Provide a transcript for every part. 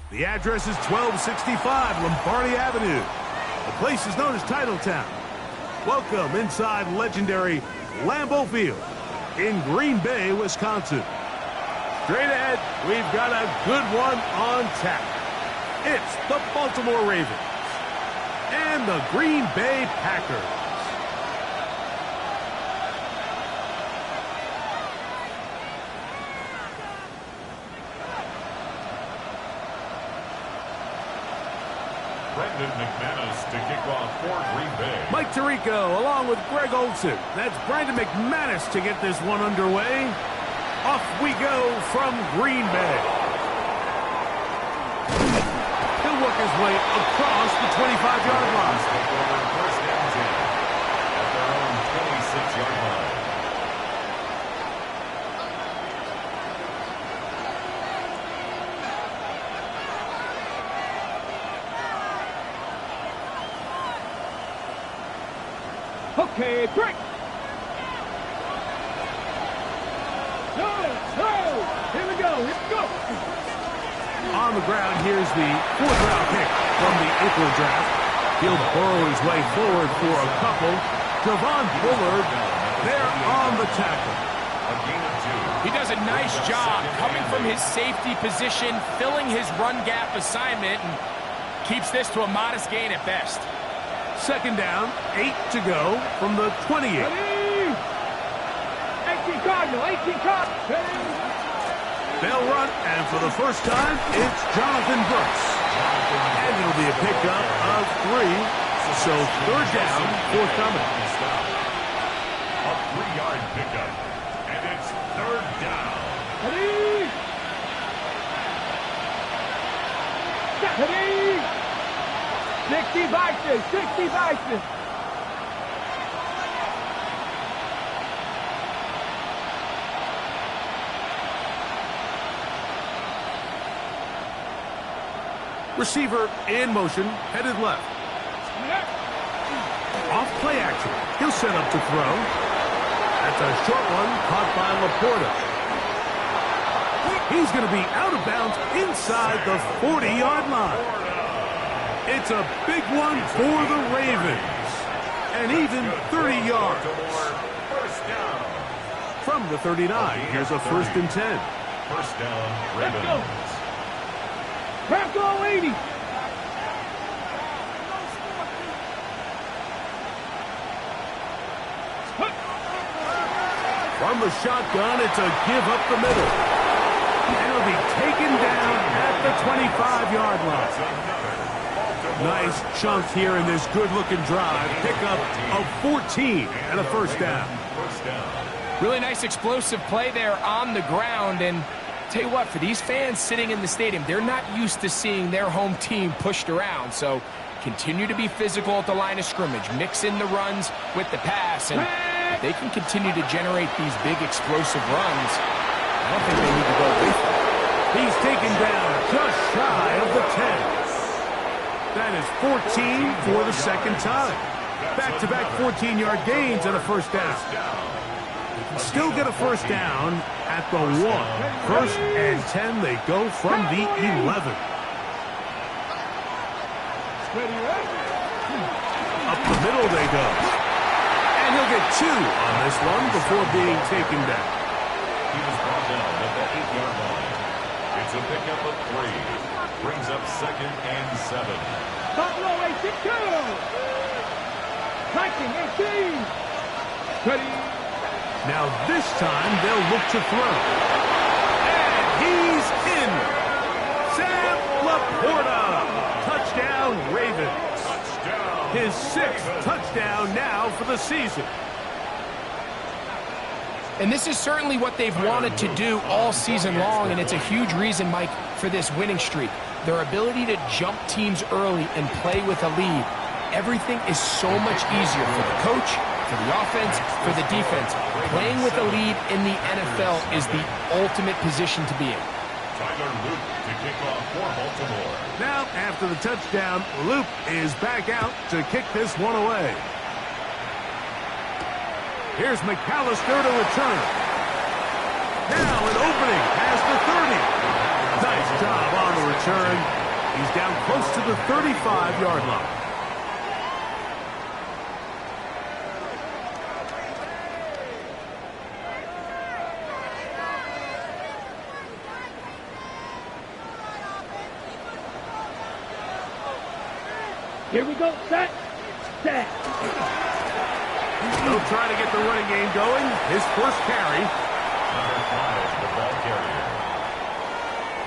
The address is 1265 Lombardi Avenue. The place is known as Titletown. Welcome inside legendary Lambeau Field in Green Bay, Wisconsin. Straight ahead, we've got a good one on tap. It's the Baltimore Ravens and the Green Bay Packers. McManus to kick off for Green Bay. Mike Tirico along with Greg Olsen. That's Brandon McManus to get this one underway. Off we go from Green Bay. He'll work his way across the 25-yard line. First down 10 at their own 26-yard line. Okay, break. Here we go. On the ground, here's the 4th-round pick from the April draft. He'll burrow his way forward for a couple. Javon Bullard there on the tackle. He does a nice job coming from his safety position, filling his run gap assignment, and keeps this to a modest gain at best. 2nd down, 8 to go from the 28. 18 Cardinal, 18 Cardinal. They'll run, and for the first time, it's Jonathan Brooks. And it'll be a pickup of 3. So 3rd down, forthcoming. A 3-yard pickup, and it's 3rd down. Ready? 60 vices, 60 vices. Receiver in motion, headed left. Off play action. He'll set up to throw. That's a short one caught by Laporta. He's going to be out of bounds inside the 40-yard line. It's a big one for the Ravens. And even 30 yards. From the 39, here's a 1st and 10. 1st down, Ravens. Let's go, 80. From the shotgun, it's a give up the middle. And it'll be taken down at the 25-yard line. Nice chunk here in this good-looking drive. Pickup of 14 and a 1st down. Really nice explosive play there on the ground. And tell you what, for these fans sitting in the stadium, they're not used to seeing their home team pushed around. So continue to be physical at the line of scrimmage. Mix in the runs with the pass. And if they can continue to generate these big explosive runs, I don't think they need to go away from it. He's taken down just shy of the 10. That is 14 for the 2nd time. Back-to-back 14-yard gains and a 1st down. Still get a 1st down at the 1. 1st and 10, they go from the 11. Up the middle they go. And he'll get 2 on this one before being taken down. He was brought down at the 8-yard line. It's a pickup of 3. Brings up 2nd and 7. Buffalo 82. Viking 18. Ready? Now this time they'll look to throw. And he's in. Sam Laporta. Touchdown Ravens. Touchdown. His 6th touchdown now for the season. And this is certainly what they've wanted to do all season long, and it's a huge reason, Mike, for this winning streak. Their ability to jump teams early and play with a lead. Everything is so much easier for the coach, for the offense, for the defense. Playing with a lead in the NFL is the ultimate position to be in. Tyler Luke to kick off for Baltimore. Now, after the touchdown, Luke is back out to kick this one away. Here's McAllister to return. Now an opening past the 30. Nice job on the return. He's down close to the 35-yard line. Here we go. Set. Set. They'll try to get the running game going. His first carry. Number 5, the ball carrier.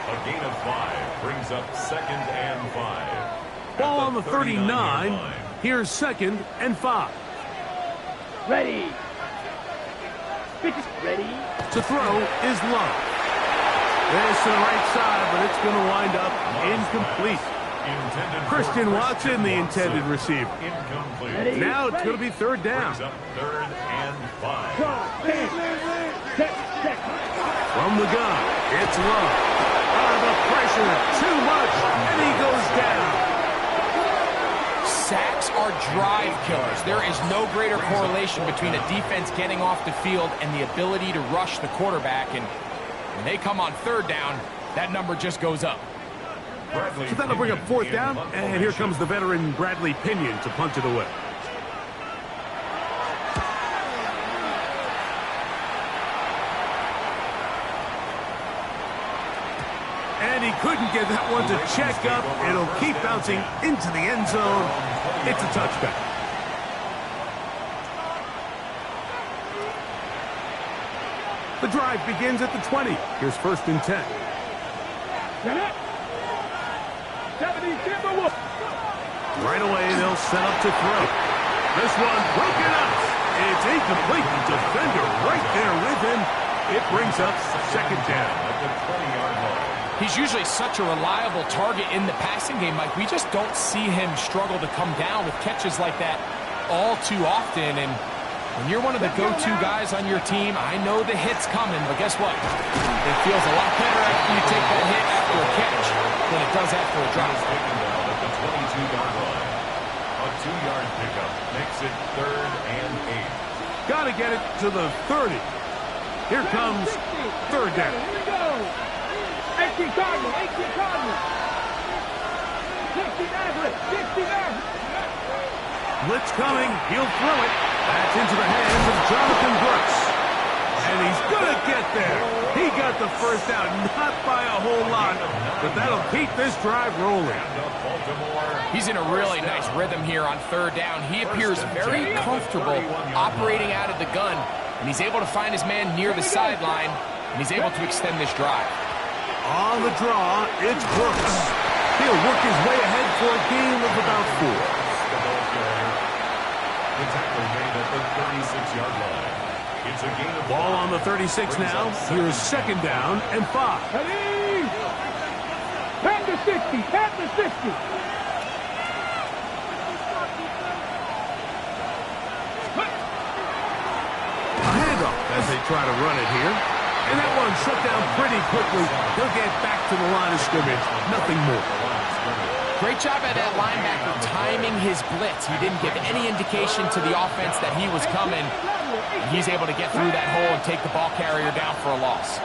A gain of 5 brings up 2nd and 5. Ball on the 39-yard 39. line. Here's 2nd and 5. Ready. Pitch. Ready. To throw is Love. This to the right side, but it's going to wind up incomplete. Intended for Christian Watson, the intended receiver. Incomplete. Ready. Now it's going to be 3rd down. Brings up 3rd and 5. Go. Set. Set. From the gun, it's Love. Under the pressure, too much, and he goes down. Sacks are drive killers. There is no greater correlation between a defense getting off the field and the ability to rush the quarterback. And when they come on 3rd down, that number just goes up. So that'll bring up 4th down, and here comes the veteran Bradley Pinion to punt it away. And he couldn't get that one to check up. It'll keep bouncing into the end zone. It's a touchback. The drive begins at the 20. Here's 1st and 10. Set it. 70 Timberwolves. Right away, they'll set up to throw. This one broken up. It's incomplete. The defender right there with him. It brings up 2nd down. At the 20-yard line. He's usually such a reliable target in the passing game, Mike. We just don't see him struggle to come down with catches like that all too often. And when you're one of the go-to guys on your team, I know the hit's coming, but guess what? It feels a lot better after you take that hit after a catch than it does after a drop. Taken down at the 22-yard line. A 2-yard pickup makes it 3rd and 8. Got to get it to the 30. Here comes 3rd down. Here we go. 18 Cardinals. 18 Cardinals. 60 Nazareth. 60 Nazareth. Blitz coming. He'll throw it. That's into the hands of Jonathan Brooks. And he's going to get there. He got the 1st down, not by a whole lot, but that'll keep this drive rolling. He's in a really nice rhythm here on 3rd down. He appears very comfortable operating out of the gun, and he's able to find his man near the sideline, and he's able to extend this drive. On the draw, it's Brooks. He'll work his way ahead for a gain of about 4. The tackle made at the 36-yard line. It's a gain of Ball on the 36 now. Here's 2nd down and 5. Ready. Pat the 60. Pat the 60. A handoff as they try to run it here. And that one shut down pretty quickly. They'll get back to the line of scrimmage. Nothing more. Great job by that linebacker timing his blitz. He didn't give any indication to the offense that he was coming. He's able to get through that hole and take the ball carrier down for a loss.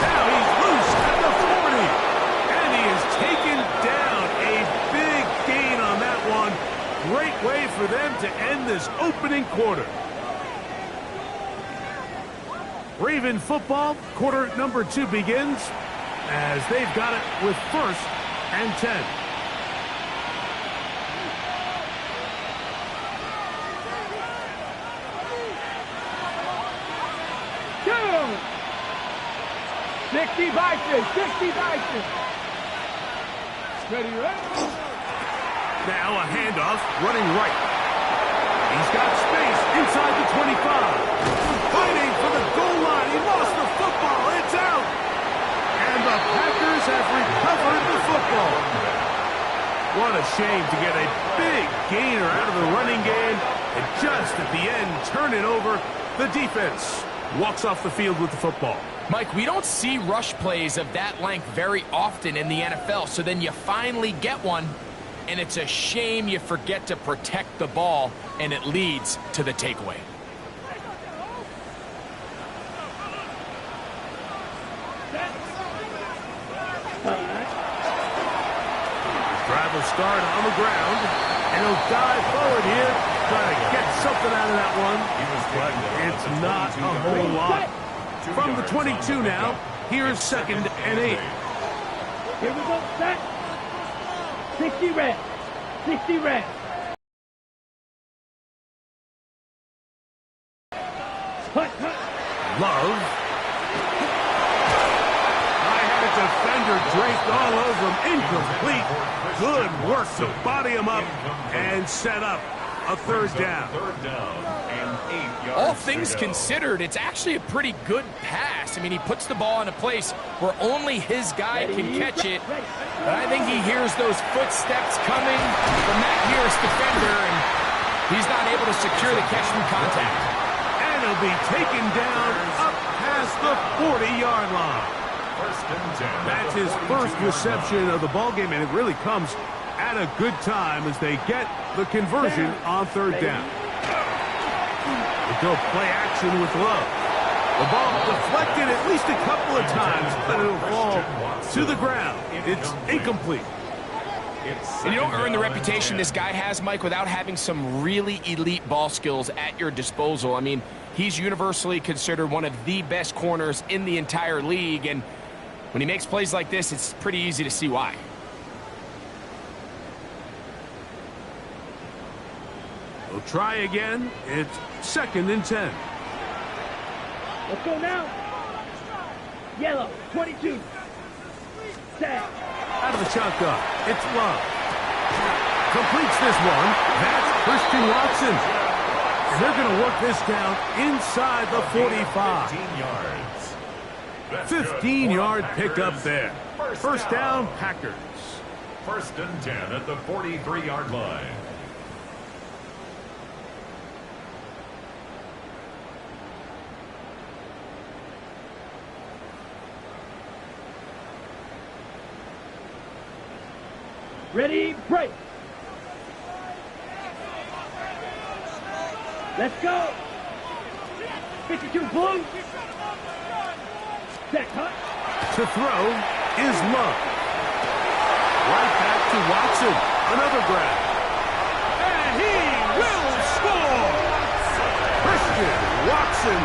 Now he's loose at the 40. And he is taken down. A big gain on that one. Great way for them to end this opening quarter. Raven football, quarter number 2 begins as they've got it with 1st and 10. Go. 60 Vikings. 60 Vikings. Ready, ready. Now a handoff running right. He's got space inside the 25. Fighting for the goal line. He lost the football. It's out. And the Packers have recovered the football. What a shame to get a big gainer out of the running game. And just at the end, turn it over. The defense walks off the field with the football. Mike, we don't see rush plays of that length very often in the NFL. So then you finally get one, and it's a shame you forget to protect the ball, and it leads to the takeaway. off a start on the ground. And he'll dive forward here, trying to get something out of that one. But it's not a whole lot. From the 22 now, here's 2nd and 8. Here we go, set. 60 red. 60 red. Cut. Love. I had a defender draped all over him. Incomplete. Good work to body him up and set up a 3rd down. All things considered, it's actually a pretty good pass. I mean, he puts the ball in a place where only his guy can catch it. But I think he hears those footsteps coming from that nearest defender, and he's not able to secure the catch from contact. And he'll be taken down up past the 40-yard line. That's his first reception of the ballgame, and it really comes at a good time as they get the conversion on 3rd down. They go play action with Love. The ball deflected at least a couple of times, but it'll fall to the ground. It's incomplete. And you don't earn the reputation this guy has, Mike, without having some really elite ball skills at your disposal. I mean, he's universally considered one of the best corners in the entire league, and when he makes plays like this, it's pretty easy to see why. We'll try again. It's 2nd and 10. Let's go now. Yellow, 22. Set. Out of the shotgun, it's Love. Completes this one. That's Christian Watson. And they're going to work this down inside the 45. 15-yard pickup there. 1st down, Packers. 1st and 10 at the 43-yard line. Ready, break. Let's go. 52 blue. Set cut. To throw is Love. Right back to Watson. Another grab. And he will score. Christian Watson.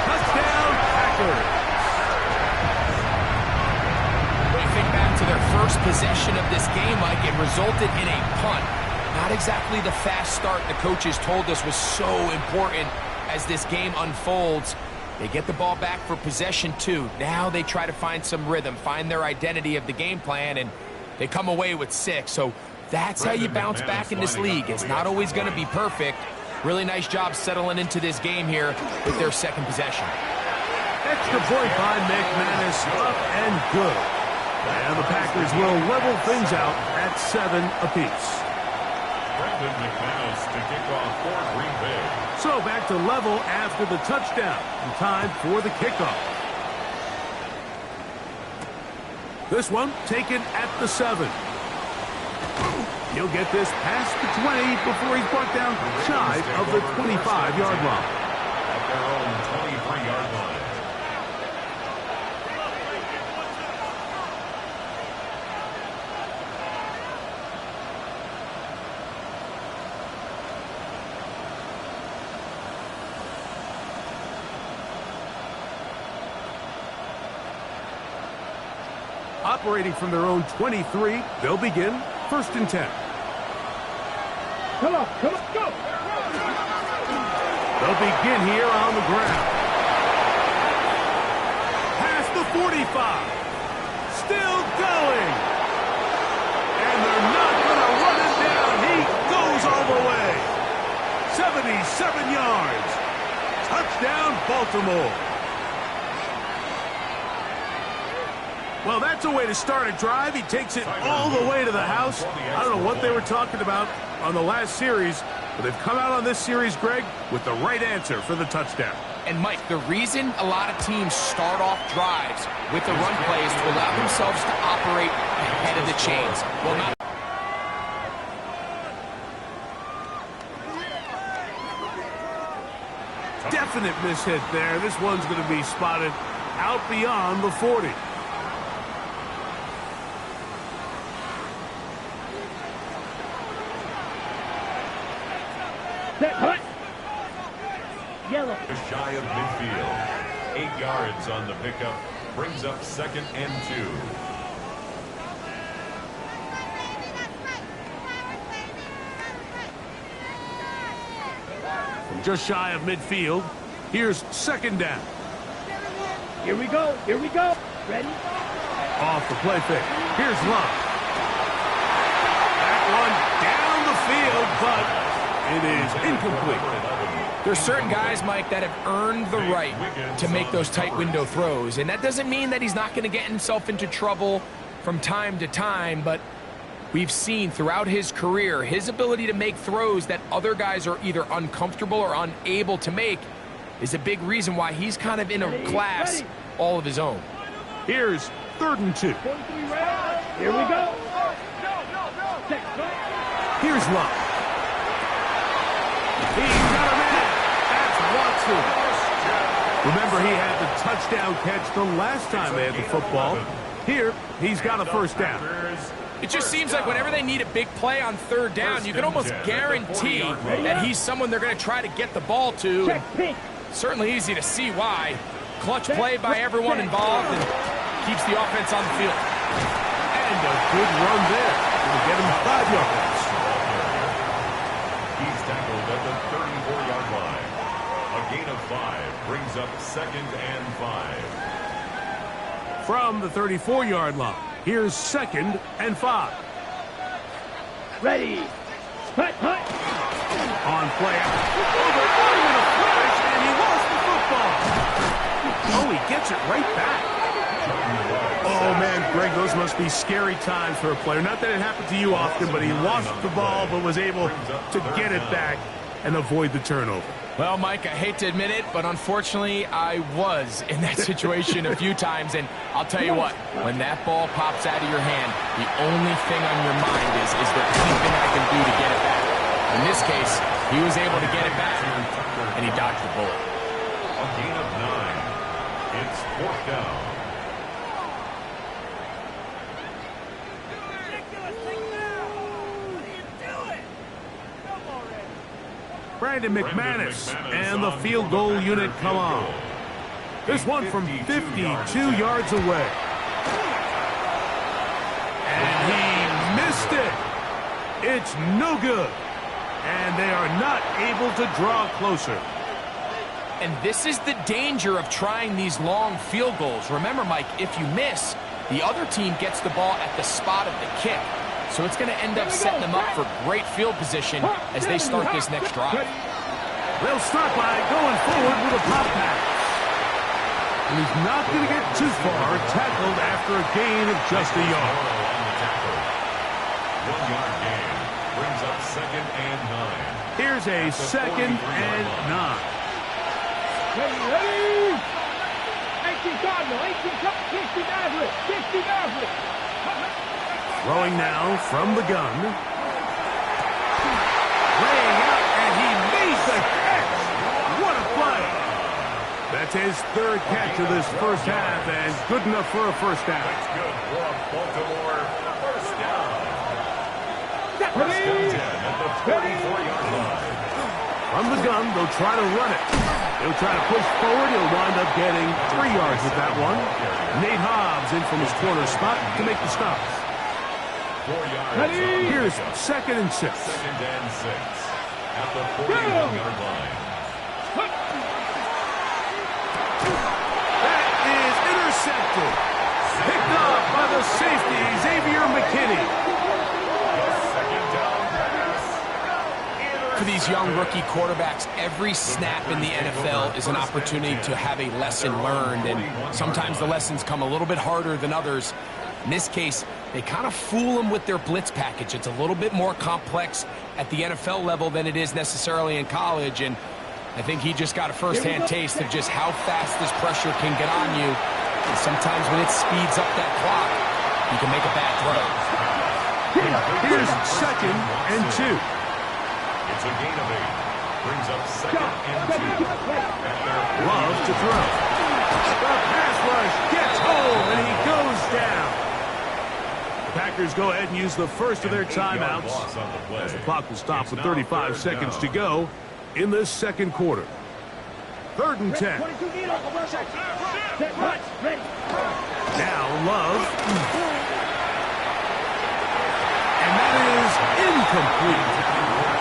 Touchdown, Packers. To their first possession of this game, Mike, it resulted in a punt. Not exactly the fast start the coaches told us was so important as this game unfolds. They get the ball back for possession 2. Now they try to find some rhythm, find their identity of the game plan, and they come away with 6. So that's how you bounce back in this league. It's not always going to be perfect. Really nice job settling into this game here with their 2nd possession. Extra point by McManus, up and good. And the Packers will level things out at 7 apiece. Brandon McManus to kick off for Green Bay. So back to level after the touchdown. And time for the kickoff. This one taken at the 7. He'll get this past the 20 before he's brought down shy of the 25-yard line. At their own 23-yard line. Operating from their own 23, they'll begin 1st and 10. Come on, go. They'll begin here on the ground. Past the 45. Still going. And they're not going to run him down. He goes all the way. 77 yards. Touchdown, Baltimore. Well, that's a way to start a drive. He takes it all the way to the house. I don't know what they were talking about on the last series, but they've come out on this series, Greg, with the right answer for the touchdown. And, Mike, the reason a lot of teams start off drives with the run play is to allow themselves to operate ahead of the chains. Well, not definite mishit there. This one's going to be spotted out beyond the 40. Set, hut. Yellow. Just shy of midfield. 8 yards on the pickup. Brings up 2nd and 2. From just shy of midfield, here's 2nd down. Here we go. Here we go. Ready? Off the play fake. Here's Love. That one down the field, but it is incomplete. There's certain guys, Mike, that have earned the right to make those tight window throws. And that doesn't mean that he's not going to get himself into trouble from time to time, but we've seen throughout his career his ability to make throws that other guys are either uncomfortable or unable to make is a big reason why he's kind of in a class all of his own. Here's 3rd and 2. Here we go. Here's Love. He's got a man. That's Watson. Remember, he had the touchdown catch the last time they had the football. Here, he's got a 1st down. It just seems like whenever they need a big play on 3rd down, you can almost guarantee that he's someone they're going to try to get the ball to. Certainly easy to see why. Clutch play by everyone involved and keeps the offense on the field. And a good run there. Going to get him 5 yards. He's tackled at the 34-yard line. A gain of 5 brings up 2nd and 5. From the 34-yard line, here's 2nd and 5. Ready. Hut, hut. On play. Overthrown in a flash, and he lost the football. Oh, he gets it right back. Oh, man, Greg, those must be scary times for a player. Not that it happened to you often, but he lost the ball but was able to get it back and avoid the turnover. Well, Mike, I hate to admit it, but unfortunately, I was in that situation a few times, and I'll tell you what, when that ball pops out of your hand, the only thing on your mind is there anything I can do to get it back? In this case, he was able to get it back, and he dodged the bullet. A gain of 9. It's 4th down. Brandon McManus and the field goal unit come on. This one from 52 yards away. And he missed it. It's no good. And they are not able to draw closer. And this is the danger of trying these long field goals. Remember, Mike, if you miss, the other team gets the ball at the spot of the kick. So it's going to end up setting them up for great field position as they start this next drive. They'll start by going forward with a pop pass. And he's not going to get too far, tackled after a gain of just a yard. 1-yard gain brings up 2nd and 9. Here's a 2nd and 9. Ready. 18 Cardinal, 18 Maverick, 60 Maverick. Throwing now from the gun. Laying out, and he made the catch. What a play. That's his 3rd catch of this first half, and good enough for a 1st down. That's good for a Baltimore 1st down. 1st Ready. and 10 at the 34-yard line. From the gun, they'll try to run it. He'll try to push forward. He'll wind up getting 3 yards with that one. Nate Hobbs in from his corner spot to make the stop. 4 yards. Ready. Here's 2nd and 6. 2nd and 6 at the 41-yard line. That is intercepted. Picked up by the safety, Xavier McKinney. Second down pass. For these young rookie quarterbacks, every snap in the NFL is an opportunity to have a lesson learned, and sometimes the lessons come a little bit harder than others. In this case, they kind of fool them with their blitz package. It's a little bit more complex at the NFL level than it is necessarily in college, and I think he just got a first-hand taste of just how fast this pressure can get on you. And sometimes when it speeds up that clock, you can make a bad throw. Here's 2nd and 2. It's a gain of 8. Brings up 2nd and 2. Love to throw. The pass rush gets home, and he goes down. The Packers go ahead and use the first of their timeouts as the clock will stop with 35 seconds to go in this second quarter. 3rd and 10. 22 meter. Set, punch, ready. Now Love. And that is incomplete.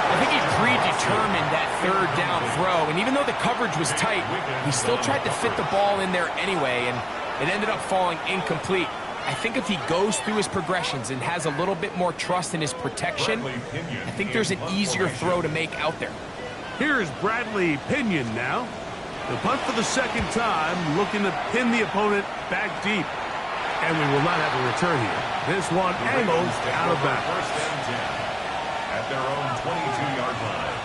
I think he predetermined that 3rd down throw, and even though the coverage was tight, he still tried to fit the ball in there anyway, and it ended up falling incomplete. I think if he goes through his progressions and has a little bit more trust in his protection, I think there's an easier throw to make out there. Here's Bradley Pinion now. The punt for the 2nd time, looking to pin the opponent back deep. And we will not have a return here. This one angles out of bounds. 1st and 10 at their own 22-yard line.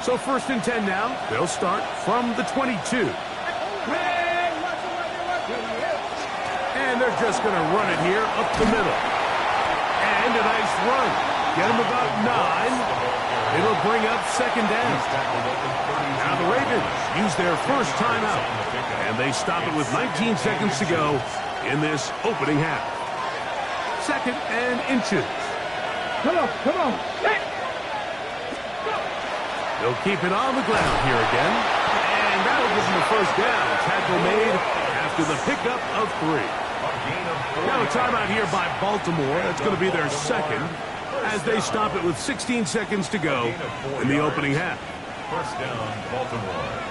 So 1st and 10 now. They'll start from the 22. And they're just going to run it here up the middle. And a nice run. Get them about 9. It'll bring up 2nd down. Now the Ravens use their first timeout. And they stop it with 19 seconds to go in this opening half. 2nd and inches. Come on, come on. Set. They'll keep it on the ground here again. And that'll give them the 1st down. Tackle made after the pickup of 3. Now a timeout here by Baltimore. That's going to be their 2nd as they stop it with 16 seconds to go in the opening half. 1st down, Baltimore.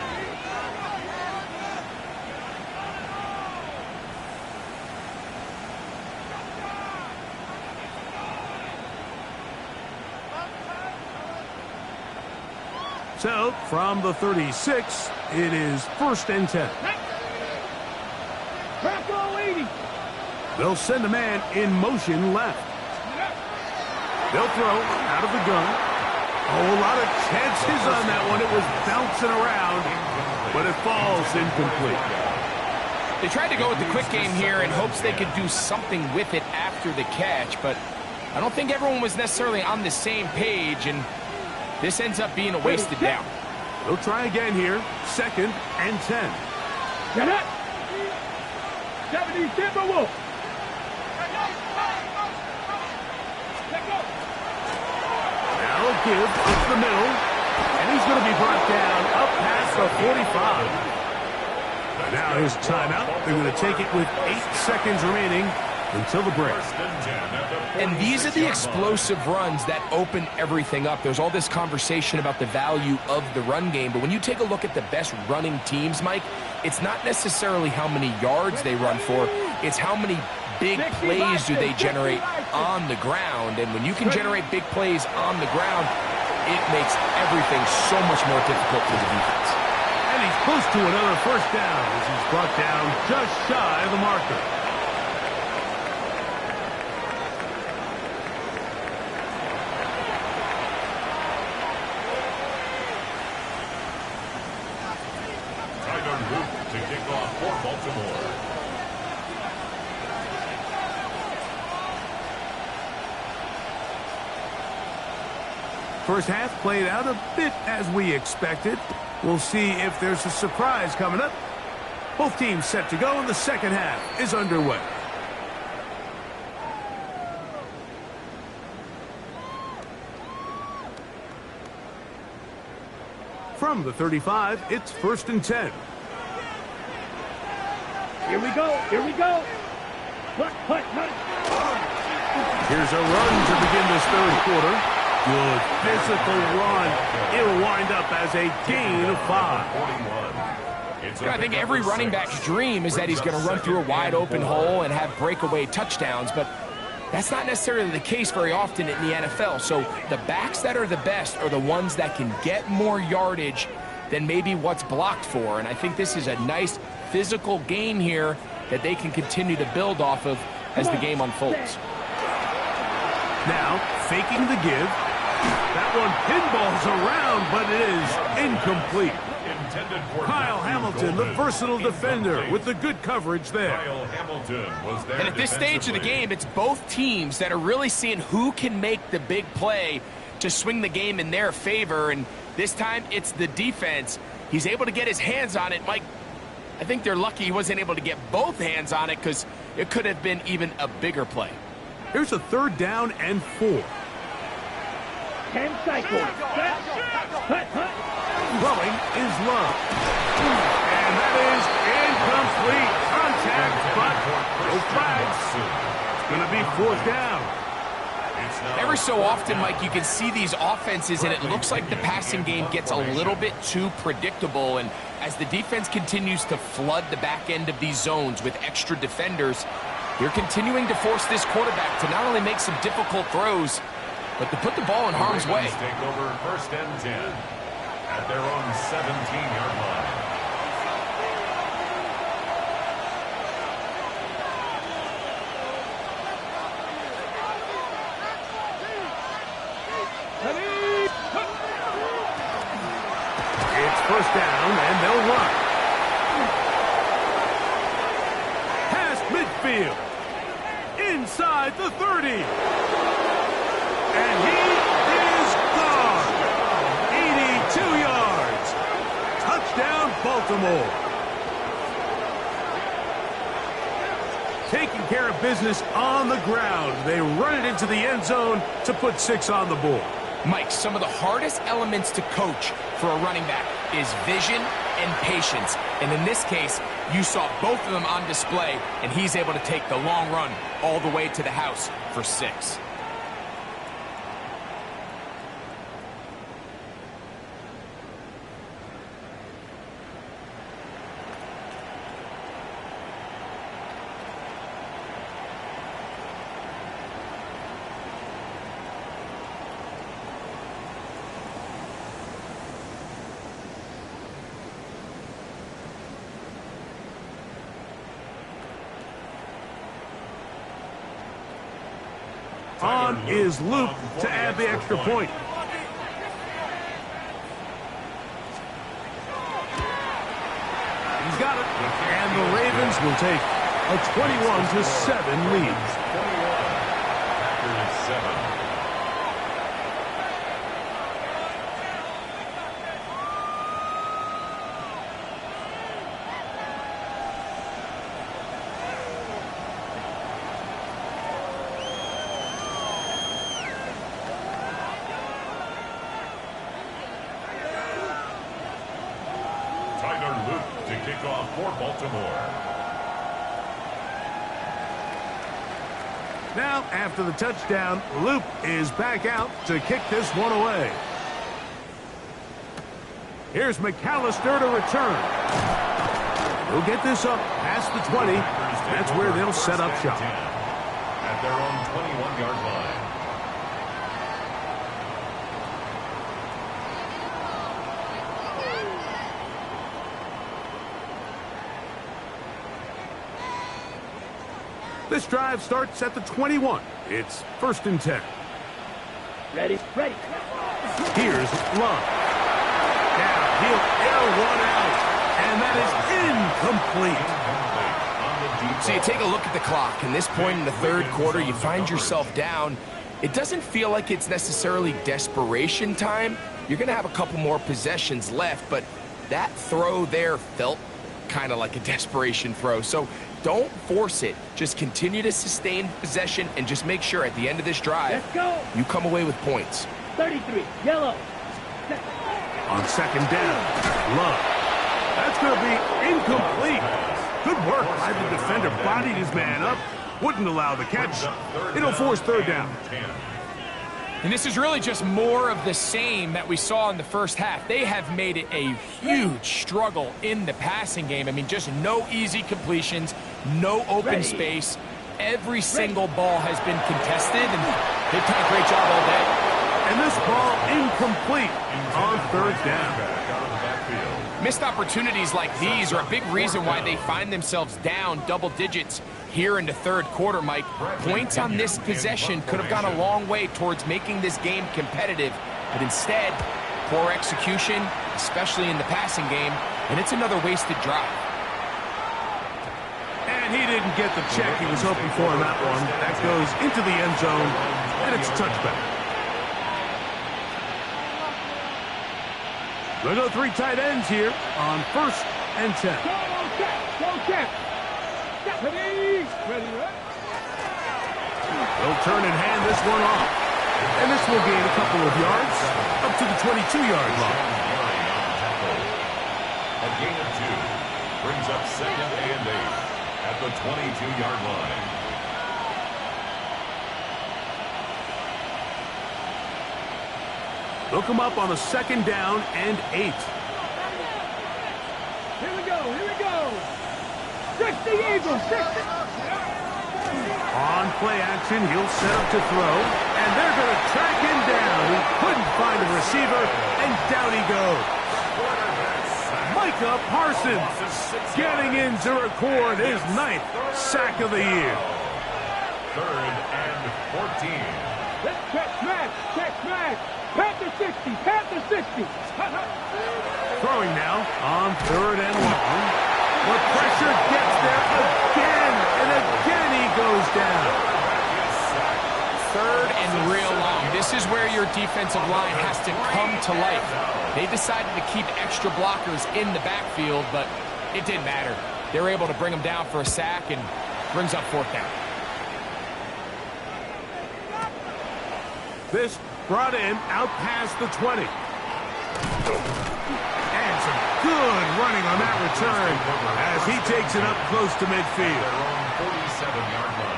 So, from the 36, it is 1st and 10. Crack all 80. They'll send a man in motion left. They'll throw out of the gun. Oh, a lot of chances on that one. It was bouncing around, but it falls incomplete. They tried to go with the quick game here in hopes they could do something with it after the catch, but I don't think everyone was necessarily on the same page, and this ends up being a wasted down. They'll try again here. 2nd and 10. Get up. 70 Timberwolves. Now a give up the middle, and he's going to be brought down up past the 45. Now his timeout. They're going to take it with 8 seconds remaining until the break. And these are the explosive runs that open everything up. There's all this conversation about the value of the run game, but when you take a look at the best running teams, Mike, it's not necessarily how many yards they run for, it's how many big plays do they generate on the ground. And when you can generate big plays on the ground, it makes everything so much more difficult for the defense. And he's close to another 1st down as he's brought down just shy of the marker. To kick off for Baltimore. First half played out a bit as we expected. We'll see if there's a surprise coming up. Both teams set to go, and the 2nd half is underway. From the 35, it's 1st and 10. Here we go. Here we go. Punt, punt, punt. Here's a run to begin this 3rd quarter. Good physical run. It'll wind up as a gain of 5. I think every running back's dream is that he's going to run through a wide open hole and have breakaway touchdowns, but that's not necessarily the case very often in the NFL. So the backs that are the best are the ones that can get more yardage than maybe what's blocked for. And I think this is a nice physical game here that they can continue to build off of as the game unfolds. Now, faking the give. That one pinballs around, but it is incomplete. Kyle Hamilton, the versatile defender, with the good coverage there. And at this stage of the game, it's both teams that are really seeing who can make the big play to swing the game in their favor, and this time it's the defense. He's able to get his hands on it, Mike. I think they're lucky he wasn't able to get both hands on it because it could have been even a bigger play. Here's a 3rd down and 4. 10 cycles. Hut. Throwing is Love. And that is incomplete. Contact, but no flags. It's going to be 4th down. Every so often, Mike, you can see these offenses, and it looks like the passing game gets a little bit too predictable. And as the defense continues to flood the back end of these zones with extra defenders, they're continuing to force this quarterback to not only make some difficult throws, but to put the ball in harm's way. Take over 1st and 10 at their own 17-yard line. It's 1st down, and they'll run. Past midfield. Inside the 30. And he is gone. 82 yards. Touchdown, Baltimore. Taking care of business on the ground. They run it into the end zone to put 6 on the board. Mike, some of the hardest elements to coach for a running back is vision and patience. And in this case, you saw both of them on display, and he's able to take the long run all the way to the house for 6. On is Luke to add the extra point. He's got it. And the Ravens will take a 21-7 lead. 21 after 7. To kick off for Baltimore. Now, after the touchdown, Luke is back out to kick this one away. Here's McAllister to return. He'll get this up past the 20. That's where they'll set up shop. At their own 21-yard line. This drive starts at the 21. It's 1st and 10. Ready. Here's Love. Now he'll air one out. And that is incomplete. So you take a look at the clock. In this point in the 3rd quarter, you find yourself down. It doesn't feel like it's necessarily desperation time. You're going to have a couple more possessions left, but that throw there felt kind of like a desperation throw. So don't force it. Just continue to sustain possession and just make sure at the end of this drive, Let's go. you come away with points. 33, yellow. On 2nd down, Love. That's going to be incomplete. Good work by the defender. Bodied his man up. Wouldn't allow the catch. It'll force 3rd down. And this is really just more of the same that we saw in the first half. They have made it a huge struggle in the passing game. I mean, just no easy completions, no open space. Every single ball has been contested, and they've done a great job all day. And this ball incomplete on 3rd down. Missed opportunities like these are a big reason why they find themselves down double digits here in the 3rd quarter, Mike. Points on this possession could have gone a long way towards making this game competitive, but instead, poor execution, especially in the passing game, and it's another wasted drive. And he didn't get the check he was hoping for in that one. That goes into the end zone, and it's a touchback. We'll go 3 tight ends here on 1st and 10. Go check. Ready. They'll turn and hand this one off. And this will gain a couple of yards up to the 22-yard line. A gain of 2 brings up 2nd and 8 at the 22-yard line. They'll come up on a 2nd down and 8. Here we go. 60 Eagles, 60. On play action, he'll set up to throw, and they're going to track him down. He couldn't find a receiver, and down he goes. Micah Parsons getting in to record his 9th sack of the year. 3rd and 14. Check smash. Panther 60. Throwing now on 3rd and long. The pressure gets there again, and again he goes down. 3rd and real long. This is where your defensive line has to come to life. They decided to keep extra blockers in the backfield, but it didn't matter. They were able to bring them down for a sack and brings up 4th down. This brought in out past the 20. And some good running on that return as he takes it up close to midfield. Their own 47-yard line.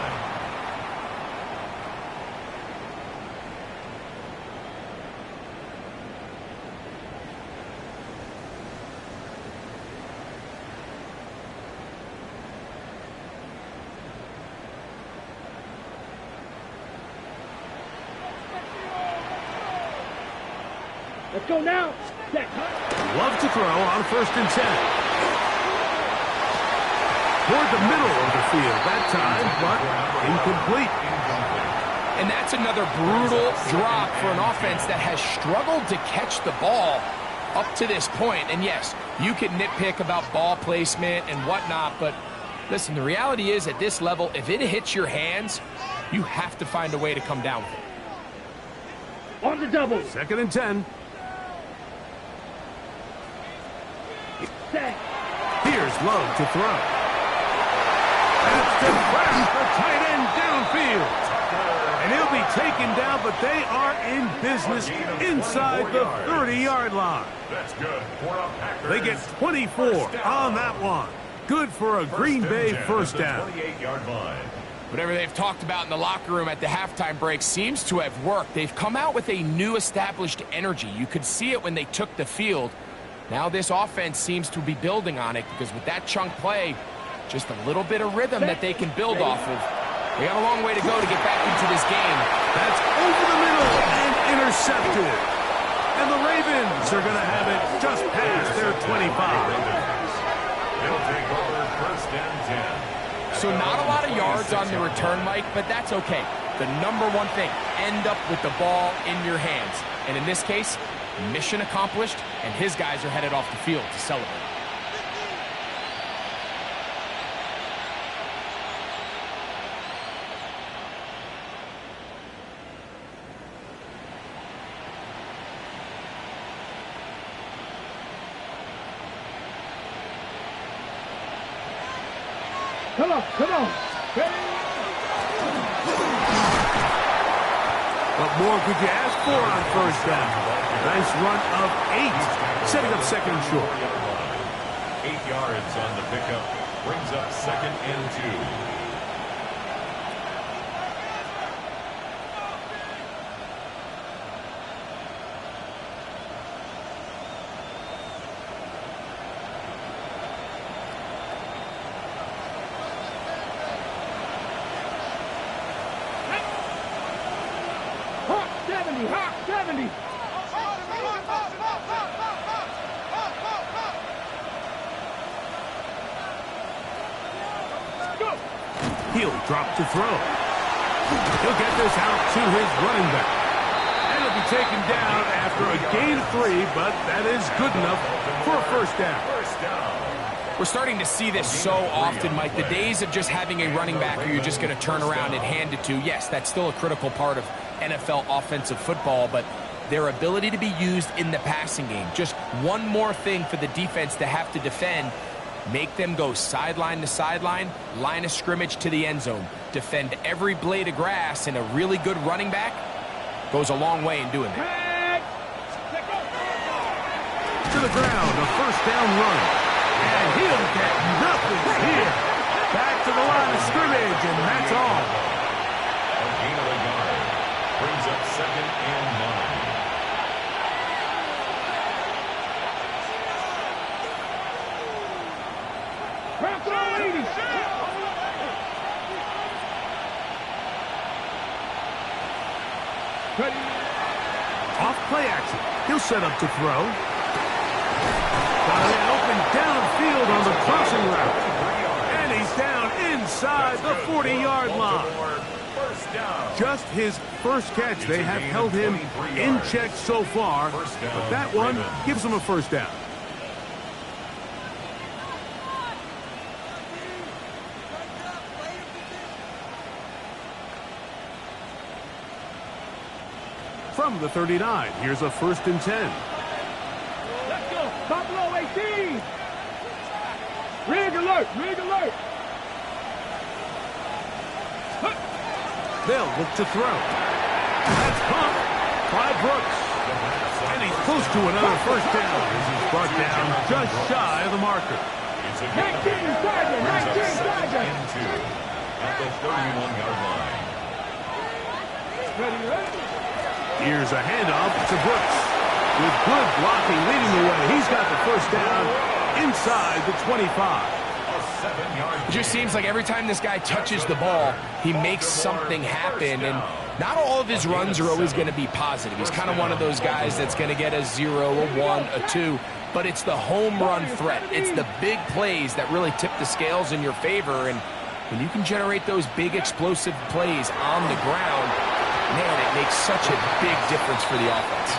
Let's go now. Love to throw on 1st and 10. Toward the middle of the field that time, but incomplete. And that's another brutal drop for an offense that has struggled to catch the ball up to this point. And yes, you can nitpick about ball placement and whatnot, but listen, the reality is at this level, if it hits your hands, you have to find a way to come down with it. On the double. 2nd and 10. Here's Love to throw. And it's compressed the tight end downfield. And he'll be taken down, but they are in business inside the 30-yard line. That's good for a Packers. They get 24 on that one. Good for a Green Bay 1st down. 28-yard line. Whatever they've talked about in the locker room at the halftime break seems to have worked. They've come out with a new established energy. You could see it when they took the field. Now this offense seems to be building on it because with that chunk play, just a little bit of rhythm that they can build off of. They have a long way to go to get back into this game. That's over the middle and intercepted. And the Ravens are going to have it just past their 25. They'll take over 1st and 10. So not a lot of yards on the return, Mike, but that's okay. The number one thing, end up with the ball in your hands. And in this case, mission accomplished, and his guys are headed off the field to celebrate. Come on. What more could you ask for on 1st down? Nice run of 8, setting up 2nd and short. 8 yards on the pickup brings up 2nd and 2. Hawk 70. He'll drop to throw. He'll get this out to his running back. And he'll be taken down after a gain of 3, but that is good enough for a 1st down. We're starting to see this so often, Mike. The days of just having a running back who you're just going to turn around and hand it to, yes, that's still a critical part of NFL offensive football, but their ability to be used in the passing game. Just one more thing for the defense to have to defend. Make them go sideline to sideline, line of scrimmage to the end zone. Defend every blade of grass, and a really good running back goes a long way in doing that. To the ground, a first down run. And he'll get nothing here. Back to the line of scrimmage, and that's all. A gain of a yard brings up 2nd and 9. Off play action. He'll set up to throw. Got an open downfield on the crossing route. And he's down inside the 40-yard line. Just his first catch. They have held him in check so far. But that one gives him a first down. From the 39, here's a 1st and 10. Let's go. Buffalo 18. Rig alert. Rig alert. They'll look to throw. That's pumped by Brooks. And he's close to another first down as he's brought down just shy of the marker. It's a gain of 8. Brings up 2nd and 2 at the 31-yard line. Here's a handoff to Brooks. With good blocking leading the way, he's got the first down inside the 25. It just seems like every time this guy touches the ball, he makes something happen, and not all of his runs are always going to be positive. He's kind of one of those guys that's going to get a 0, a 1, a 2, but it's the home run threat. It's the big plays that really tip the scales in your favor, and when you can generate those big explosive plays on the ground, man, it makes such a big difference for the offense.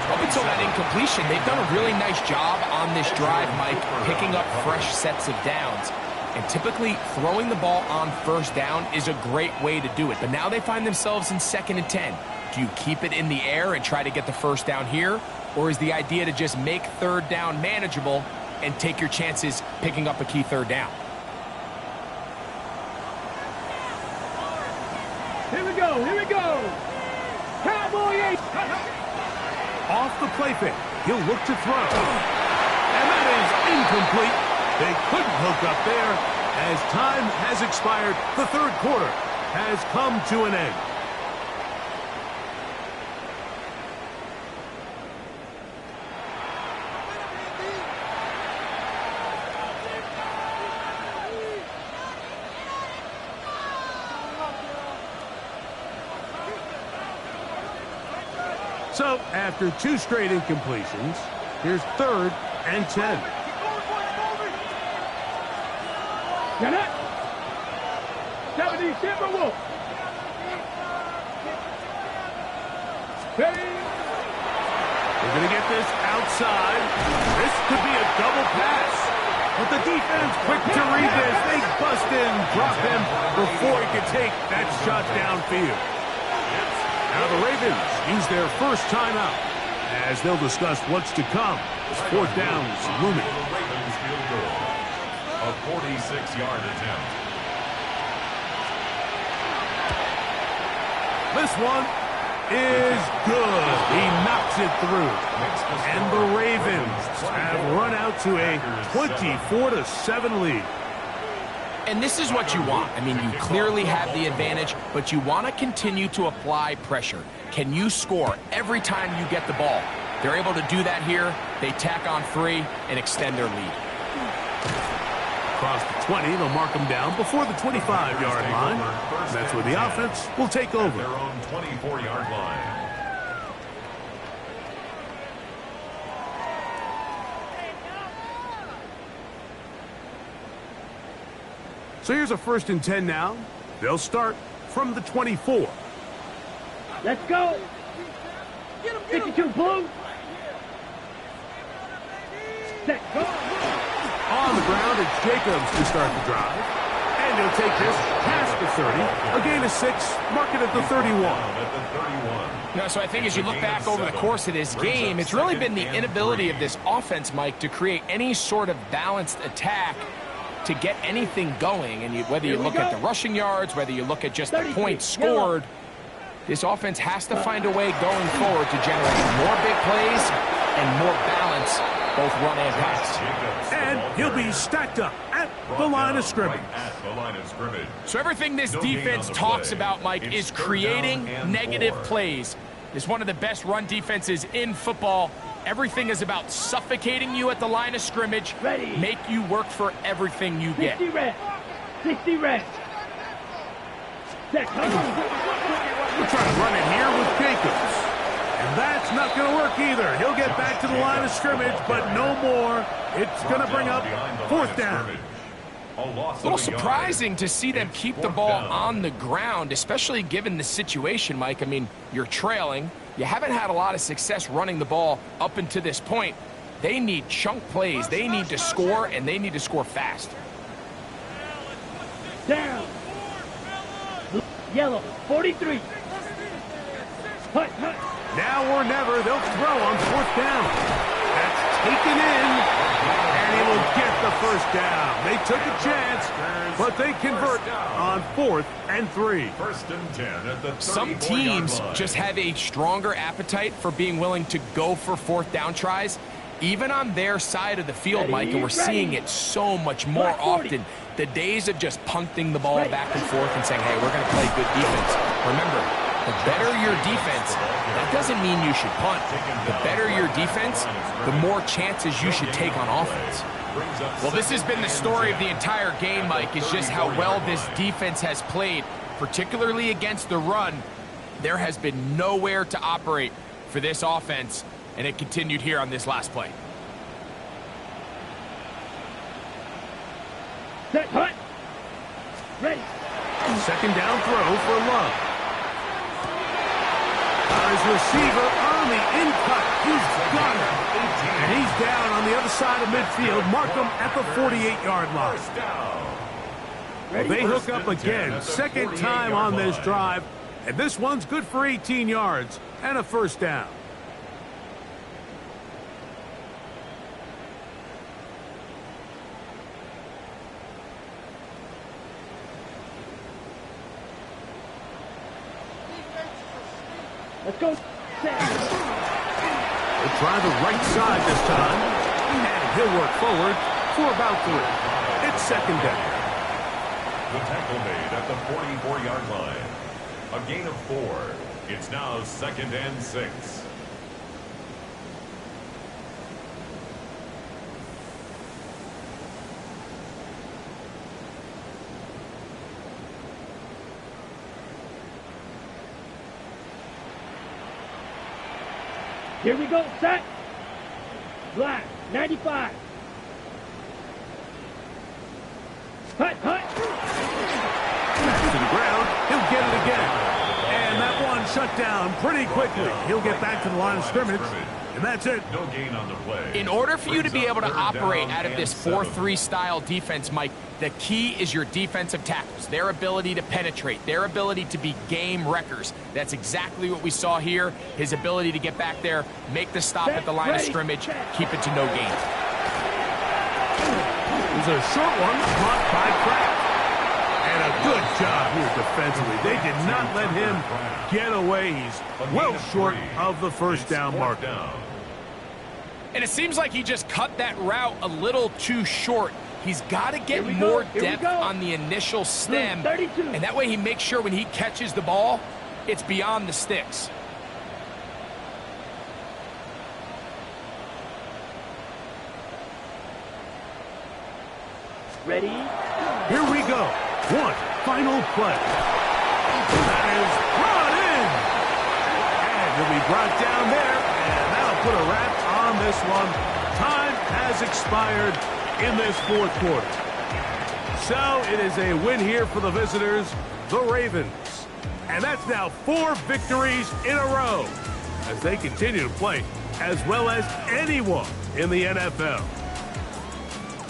Up until that incompletion, they've done a really nice job on this drive, Mike, picking up fresh sets of downs. And typically, throwing the ball on first down is a great way to do it. But now they find themselves in 2nd and 10. Do you keep it in the air and try to get the first down here? Or is the idea to just make 3rd down manageable and take your chances picking up a key 3rd down? Here we go. Here we go. Cowboy 8. Off the play fake, he'll look to throw. And that is incomplete. They couldn't hook up there. As time has expired, the 3rd quarter has come to an end. So, after 2 straight incompletions, here's 3rd and 10. Get it? 70 Timberwolves. Ready? They're going to get this outside. This could be a double pass. But the defense, quick to read this. They bust in, drop him before he could take that shot downfield. Now the Ravens use their first timeout as they'll discuss what's to come. As 4th down is looming. Ravens field goal. A 46-yard attempt. This one is good. He knocks it through. And the Ravens have run out to a 24-7 lead. And this is what you want. I mean, you clearly have the advantage, but you want to continue to apply pressure. Can you score every time you get the ball? They're able to do that here. They tack on 3 and extend their lead. Across the 20, they'll mark them down before the 25-yard line. That's where the offense will take over. Their own 24-yard line. So here's a 1st and 10 now. They'll start from the 24. Let's go. 52 blue. Set, go. On the ground, it's Jacobs to start the drive. And And he'll take this past the 30. A gain of 6. Mark it at the 31. No, so I think as you look back over the course of this game, it's really been the inability of this offense, Mike, to create any sort of balanced attack to get anything going. And whether you look at the rushing yards, whether you look at just the points scored, this offense has to find a way going forward to generate more big plays and more balance, both run and pass. And he'll be stacked up at the line of scrimmage. So everything this defense talks about, Mike, is creating negative plays. It's one of the best run defenses in football. Everything is about suffocating you at the line of scrimmage, make you work for everything you get. 60 reps. 60 reps. We're trying to run it here with Jacobs. And that's not going to work either. He'll get back to the line of scrimmage, but no more. It's going to bring up 4th down. A little surprising to see them keep the ball on the ground, especially given the situation, Mike. I mean, you're trailing. You haven't had a lot of success running the ball up until this point. They need chunk plays. They need to score, and they need to score fast. Down. Yellow, 43. Hut, hut. Now or never, they'll throw on 4th down. That's taken in. And he will get the first down. They took a chance, but they convert on 4th and 3. First and 10 at the 34-yard line. Some teams just have a stronger appetite for being willing to go for 4th down tries, even on their side of the field, Mike, and we're seeing it so much more often. The days of just punting the ball back and forth and saying, hey, we're going to play good defense. Remember, the better your defense, that doesn't mean you should punt. The better your defense, the more chances you should take on offense. Well, this has been the story of the entire game, Mike, is just how well this defense has played, particularly against the run. There has been nowhere to operate for this offense, and it continued here on this last play. Set, hut. Ready. 2nd down throw for Love. His receiver on the in-cut. He's got it. And he's down on the other side of midfield. Mark him at the 48-yard line. They hook up again. 2nd time on this drive. And this one's good for 18 yards and a 1st down. Let's go. They'll try the right side this time. And he'll work forward for about 3. It's 2nd down. The tackle made at the 44-yard line. A gain of 4. It's now 2nd and 6. Here we go, set. Black, 95. Hut, hut. Back to the ground. He'll get it again. And that one shut down pretty quickly. He'll get back to the line of scrimmage. And that's it. No gain on the play. In order for you to be able to operate out of this 4-3 style defense, Mike, the key is your defensive tackles, their ability to penetrate, their ability to be game wreckers. That's exactly what we saw here. His ability to get back there, make the stop at the line of scrimmage, keep it to no gain. It was a short one, blocked by Kraft. And a good job here defensively. They did not let him get away. He's well short of the 1st down mark. And it seems like he just cut that route a little too short. He's got to get more depth on the initial stem, and that way he makes sure when he catches the ball, it's beyond the sticks. Ready? Here we go. One final play. That is brought in. And he'll be brought down there, and that'll put a wrap on this one. Time has expired in this 4th quarter. So it is a win here for the visitors, the Ravens. And that's now 4 victories in a row as they continue to play as well as anyone in the NFL.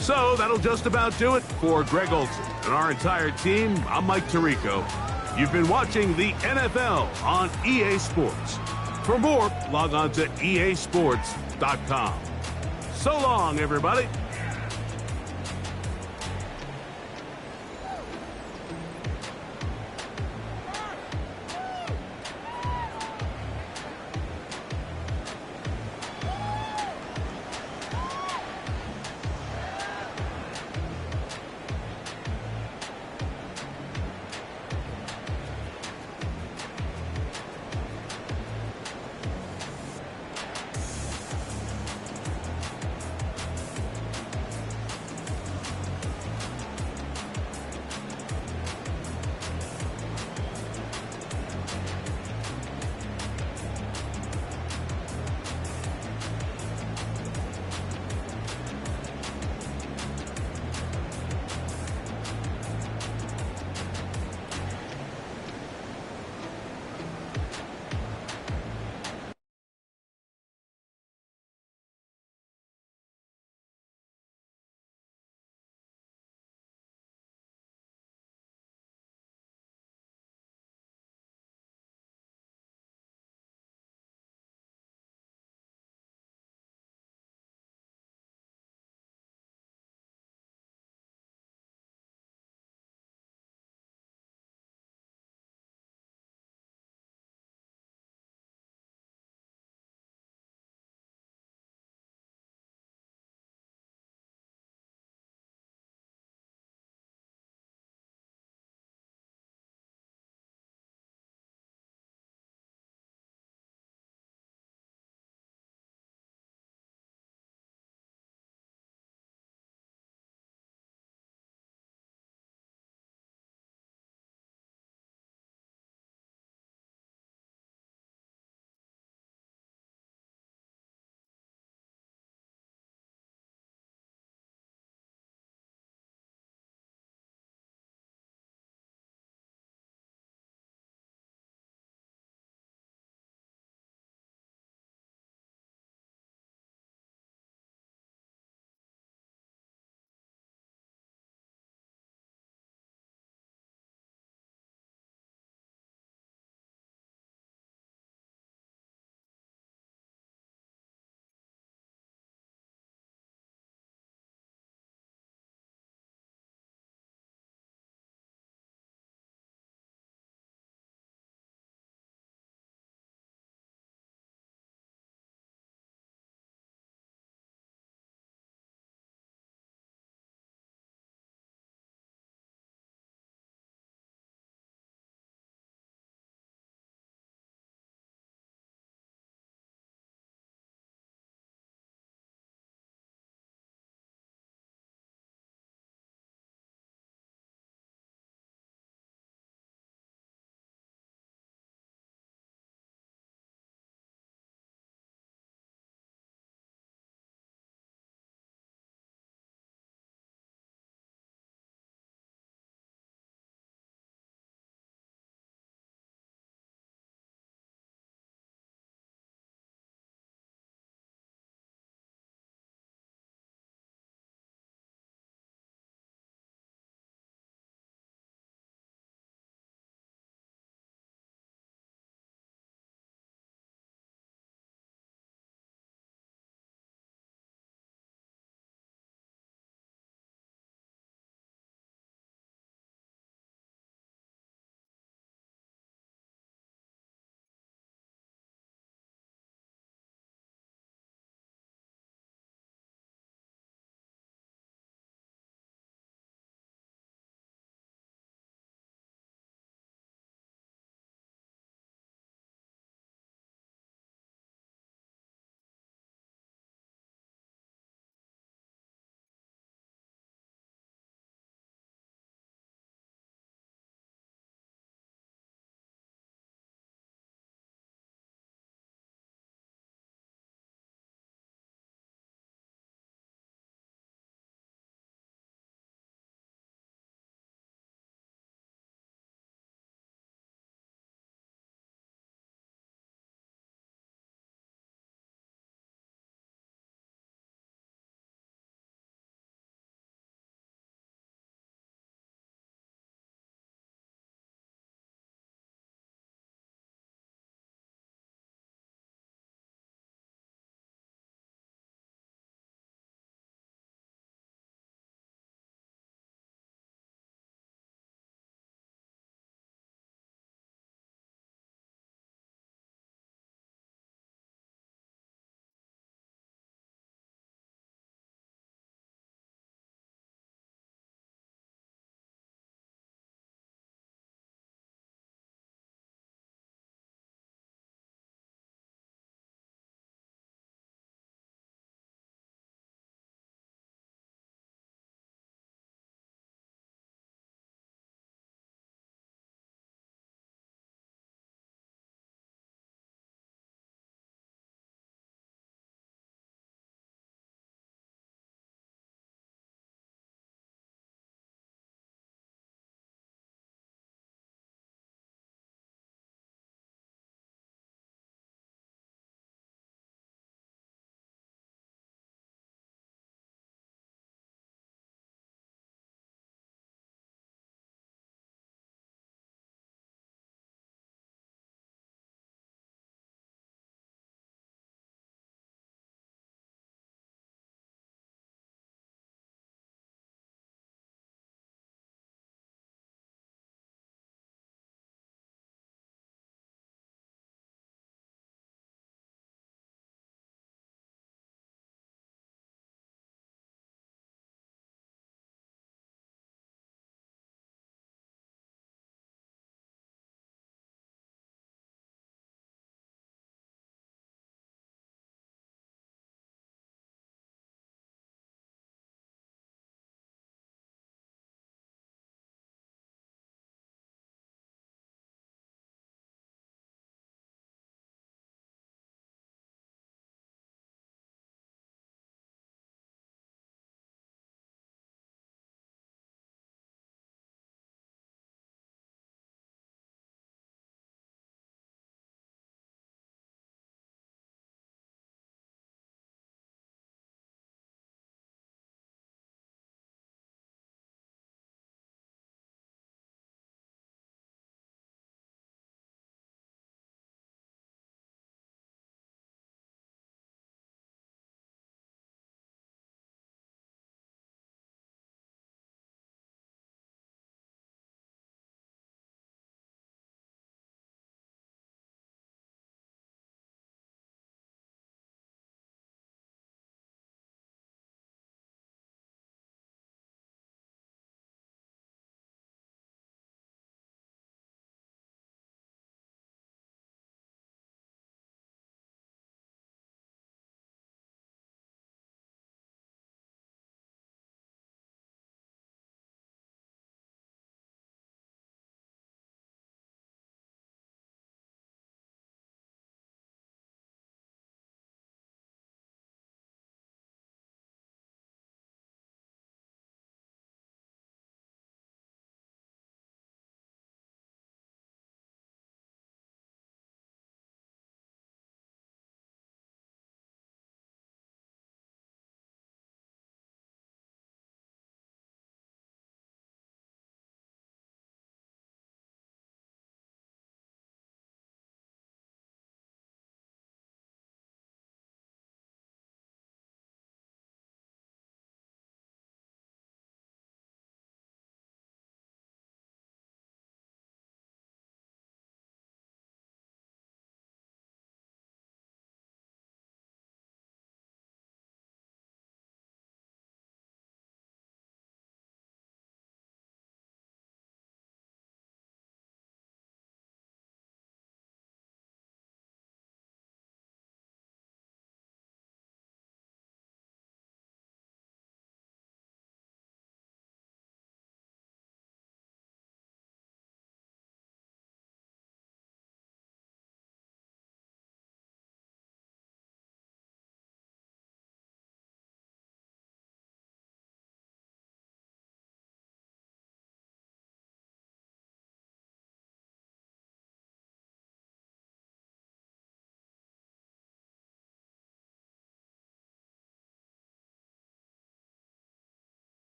So that'll just about do it for Greg Olson and our entire team. I'm Mike Tirico. You've been watching the NFL on EA Sports. For more, log on to easports.com. So long, everybody.